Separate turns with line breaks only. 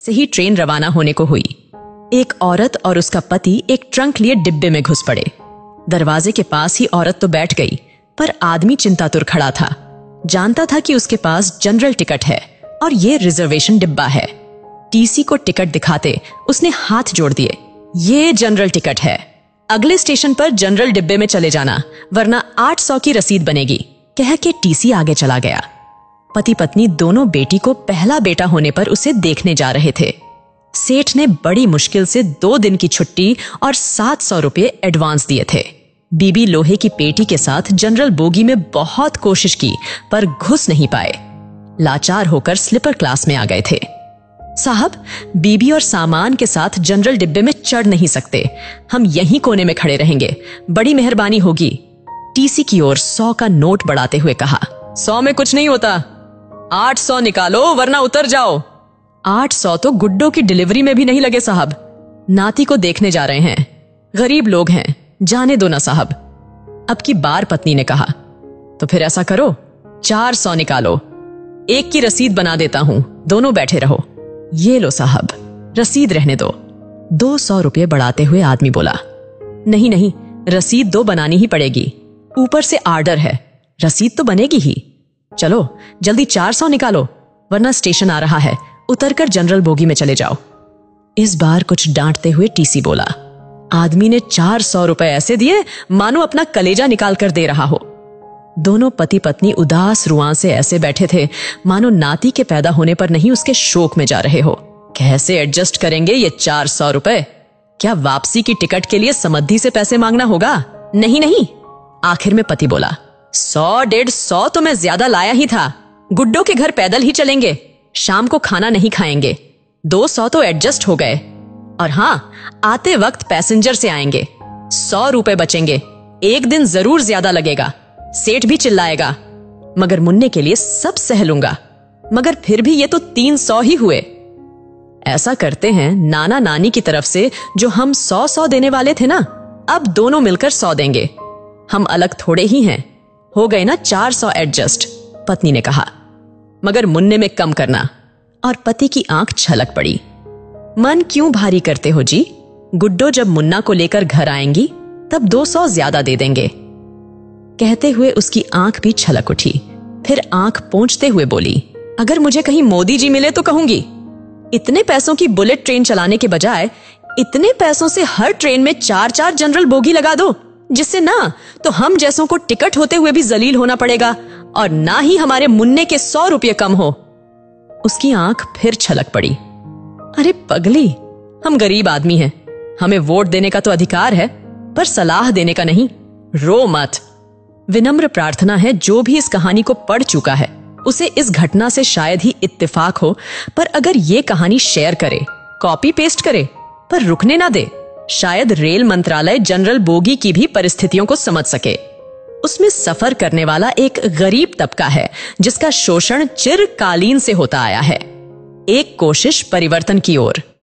से ही ट्रेन रवाना होने को हुई। एक औरत और उसका पति एक ट्रंक लिए डिब्बे में घुस पड़े। दरवाजे के पास ही औरत तो बैठ गई, पर आदमी चिंतातुर खड़ा था। जानता था कि उसके पास जनरल टिकट है और ये रिजर्वेशन डिब्बा है। टीसी को टिकट दिखाते उसने हाथ जोड़ दिए। ये जनरल टिकट है, अगले स्टेशन पर जनरल डिब्बे में चले जाना, वरना 800 की रसीद बनेगी, कह के टीसी आगे चला गया। पति पत्नी दोनों बेटी को पहला बेटा होने पर उसे देखने जा रहे थे। सेठ ने बड़ी मुश्किल से 2 दिन की छुट्टी और 700 रुपये एडवांस दिए थे। बीबी लोहे की पेटी के साथ जनरल बोगी में बहुत कोशिश की, पर घुस नहीं पाए। लाचार होकर स्लीपर क्लास में आ गए थे। साहब, बीबी और सामान के साथ जनरल डिब्बे में चढ़ नहीं सकते, हम यहीं कोने में खड़े रहेंगे, बड़ी मेहरबानी होगी। टीसी की ओर 100 का नोट बढ़ाते हुए कहा। 100 में कुछ नहीं होता, 800 निकालो वरना उतर जाओ। 800 तो गुड्डो की डिलीवरी में भी नहीं लगे साहब, नाती को देखने जा रहे हैं, गरीब लोग हैं, जाने दो ना साहब। अब की बार पत्नी ने कहा। तो फिर ऐसा करो, 400 निकालो, एक की रसीद बना देता हूं, दोनों बैठे रहो। ये लो साहब, रसीद रहने दो। 200 रुपये बढ़ाते हुए आदमी बोला। नहीं नहीं, रसीद 2 बनानी ही पड़ेगी, ऊपर से आर्डर है, रसीद तो बनेगी ही। चलो जल्दी 400 निकालो, वरना स्टेशन आ रहा है, उतरकर जनरल बोगी में चले जाओ। इस बार कुछ डांटते हुए टीसी बोला। आदमी ने 400 रुपए ऐसे दिए मानो अपना कलेजा निकाल कर दे रहा हो। दोनों पति पत्नी उदास रुआं से ऐसे बैठे थे मानो नाती के पैदा होने पर नहीं उसके शोक में जा रहे हो। कैसे एडजस्ट करेंगे ये 400 रुपए? क्या वापसी की टिकट के लिए समद्धि से पैसे मांगना होगा? नहीं नहीं। आखिर में पति बोला, 100-150 तो मैं ज्यादा लाया ही था, गुड्डो के घर पैदल ही चलेंगे, शाम को खाना नहीं खाएंगे, 200 तो एडजस्ट हो गए। और हाँ, आते वक्त पैसेंजर से आएंगे, 100 रुपए बचेंगे, एक दिन जरूर ज्यादा लगेगा, सेठ भी चिल्लाएगा, मगर मुन्ने के लिए सब सह लूंगा, मगर फिर भी ये तो 300 ही हुए। ऐसा करते हैं, नाना नानी की तरफ से जो हम 100 देने वाले थे ना, अब दोनों मिलकर 100 देंगे, हम अलग थोड़े ही हैं, हो गए ना 400 एडजस्ट, पत्नी ने कहा। मगर मुन्ने में कम करना। और पति की आंख छलक पड़ी। मन क्यों भारी करते हो जी, गुड्डो जब मुन्ना को लेकर घर आएंगी तब 200 ज्यादा दे देंगे। कहते हुए उसकी आंख भी छलक उठी, फिर आंख पोंछते हुए बोली, अगर मुझे कहीं मोदी जी मिले तो कहूंगी, इतने पैसों की बुलेट ट्रेन चलाने के बजाय इतने पैसों से हर ट्रेन में 4-4 जनरल बोगी लगा दो, जिससे ना तो हम जैसों को टिकट होते हुए भी जलील होना पड़ेगा और ना ही हमारे मुन्ने के 100 रुपये कम हो। उसकी आंख फिर छलक पड़ी। अरे पगली, हम गरीब आदमी हैं, हमें वोट देने का तो अधिकार है, पर सलाह देने का नहीं, रो मत। विनम्र प्रार्थना है, जो भी इस कहानी को पढ़ चुका है उसे इस घटना से शायद ही इत्तेफाक हो, पर अगर ये कहानी शेयर करे, कॉपी पेस्ट करे, पर रुकने ना दे, शायद रेल मंत्रालय जनरल बोगी की भी परिस्थितियों को समझ सके। उसमें सफर करने वाला एक गरीब तबका है जिसका शोषण चिरकालीन से होता आया है। एक कोशिश परिवर्तन की ओर।